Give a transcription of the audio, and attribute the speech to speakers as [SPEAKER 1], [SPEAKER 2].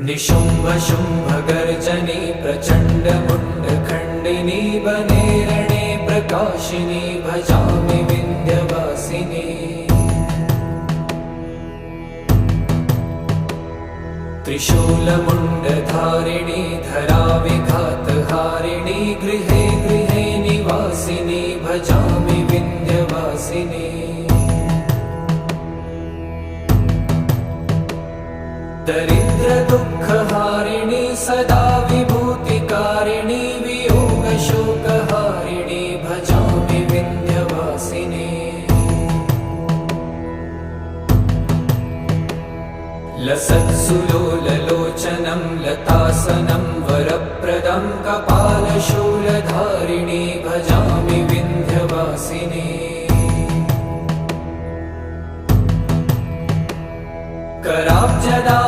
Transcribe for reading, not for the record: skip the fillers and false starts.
[SPEAKER 1] निशुम्भ शुम्भ गर्जनी प्रचण्ड मुण्ड खण्डिनी वने रणे प्रकाशिनी भजामि विन्ध्यवासिनी। त्रिशूलमुण्डधारिणी धराविघातहारिणी गृहे गृहे निवासिनी भजामि विन्ध्यवासिनी। दरिद्र दुःखहारिणी सदा विभूतिकारिणी वियोगशोकहारिणी भजामि विन्ध्यवासिनी। लसत्सुलोललोचनं लतासनं वरप्रदं कपालशूलधारिणी भजामि विन्ध्यवासिनी। कराब्जदा